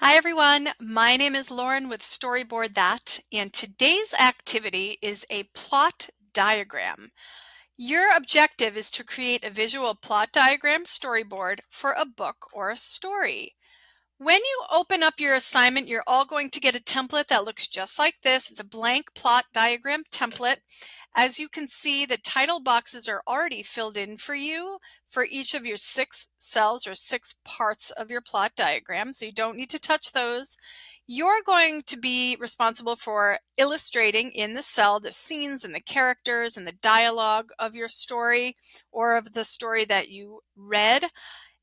Hi everyone, my name is Lauren with Storyboard That, and today's activity is a plot diagram. Your objective is to create a visual plot diagram storyboard for a book or a story. When you open up your assignment, you're all going to get a template that looks just like this. It's a blank plot diagram template. As you can see, the title boxes are already filled in for you for each of your 6 cells or 6 parts of your plot diagram, so you don't need to touch those. You're going to be responsible for illustrating in the cell the scenes and the characters and the dialogue of your story or of the story that you read,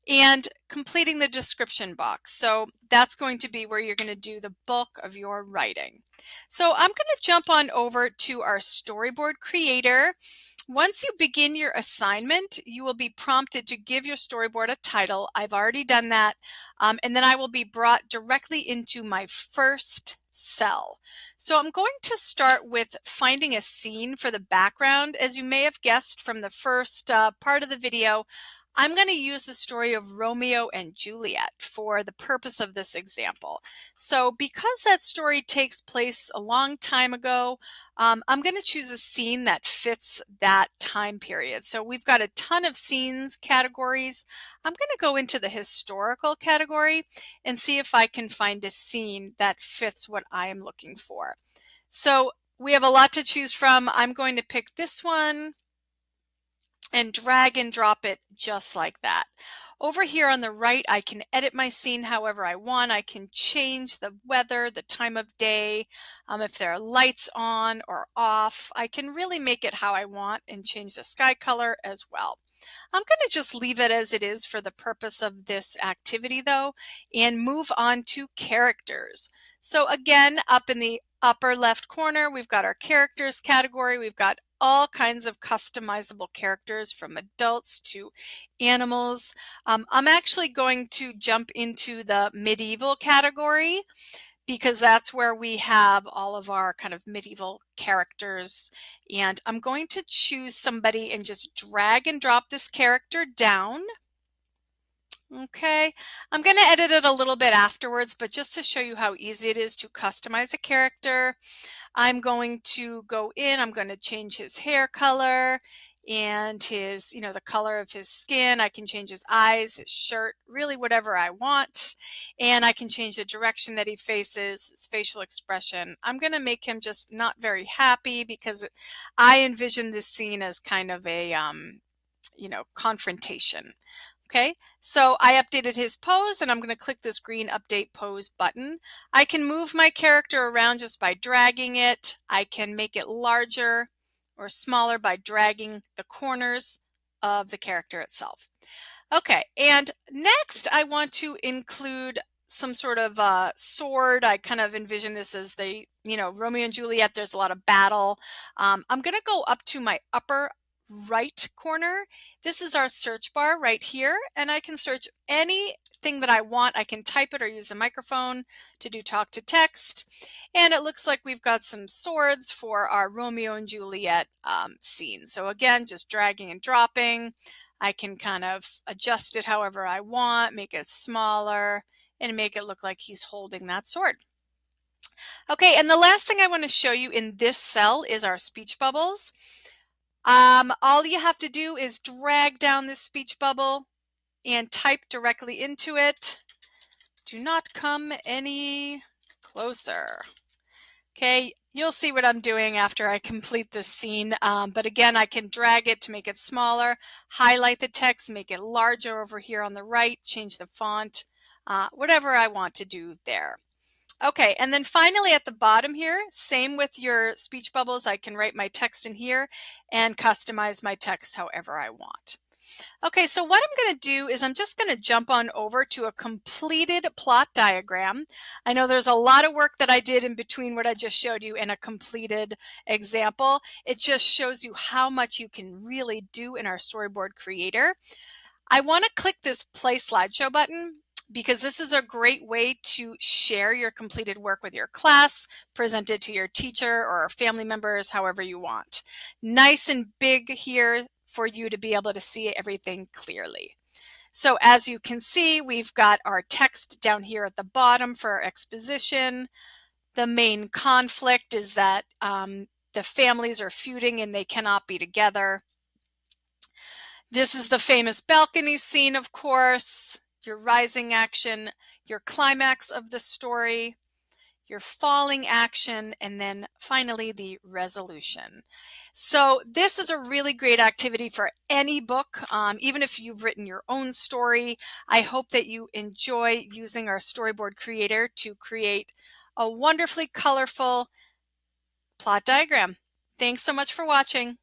and completing the description box. So that's going to be where you're going to do the bulk of your writing. So I'm going to jump on over to our Storyboard Creator. Once you begin your assignment, you will be prompted to give your storyboard a title. I've already done that. And then I will be brought directly into my first cell. So I'm going to start with finding a scene for the background. As you may have guessed from the first part of the video, I'm going to use the story of Romeo and Juliet for the purpose of this example. So because that story takes place a long time ago, I'm going to choose a scene that fits that time period. So we've got a ton of scenes categories. I'm going to go into the historical category and see if I can find a scene that fits what I am looking for. So we have a lot to choose from. I'm going to pick this one and drag and drop it just like that. Over here on the right, I can edit my scene however I want. I can change the weather, the time of day, if there are lights on or off. I can really make it how I want and change the sky color as well. I'm going to just leave it as it is for the purpose of this activity though, and move on to characters. So again, up in the upper left corner, we've got our characters category. We've got all kinds of customizable characters from adults to animals. I'm actually going to jump into the medieval category because that's where we have all of our kind of medieval characters. And I'm going to choose somebody and just drag and drop this character down. Okay, I'm going to edit it a little bit afterwards, but just to show you how easy it is to customize a character, I'm going to go in, I'm going to change his hair color and his, the color of his skin. I can change his eyes, his shirt, really whatever I want. And I can change the direction that he faces, his facial expression. I'm going to make him just not very happy because I envision this scene as kind of a, confrontation. Okay, so I updated his pose and I'm going to click this green update pose button. I can move my character around just by dragging it. I can make it larger or smaller by dragging the corners of the character itself. Okay, and next I want to include some sort of sword. I kind of envision this as the, Romeo and Juliet, there's a lot of battle. I'm going to go up to my upper right corner. This is our search bar right here, and I can search anything that I want. I can type it or use the microphone to do talk to text. And it looks like we've got some swords for our Romeo and Juliet scene. So again, just dragging and dropping. I can kind of adjust it however I want, make it smaller, and make it look like he's holding that sword. Okay, and the last thing I want to show you in this cell is our speech bubbles. All you have to do is drag down this speech bubble and type directly into it. Do not come any closer. Okay, you'll see what I'm doing after I complete this scene. But again, I can drag it to make it smaller, highlight the text, make it larger over here on the right, change the font, whatever I want to do there. Okay, and then finally at the bottom here, same with your speech bubbles, I can write my text in here and customize my text however I want. Okay, so what I'm going to do is I'm just going to jump on over to a completed plot diagram. I know there's a lot of work that I did in between what I just showed you and a completed example. It just shows you how much you can really do in our Storyboard Creator. I want to click this Play Slideshow button because this is a great way to share your completed work with your class, present it to your teacher or family members, however you want. Nice and big here for you to be able to see everything clearly. So as you can see, we've got our text down here at the bottom for our exposition. The main conflict is that the families are feuding and they cannot be together. This is the famous balcony scene, of course, your rising action, your climax of the story, your falling action, and then finally the resolution. So this is a really great activity for any book, even if you've written your own story. I hope that you enjoy using our Storyboard Creator to create a wonderfully colorful plot diagram. Thanks so much for watching.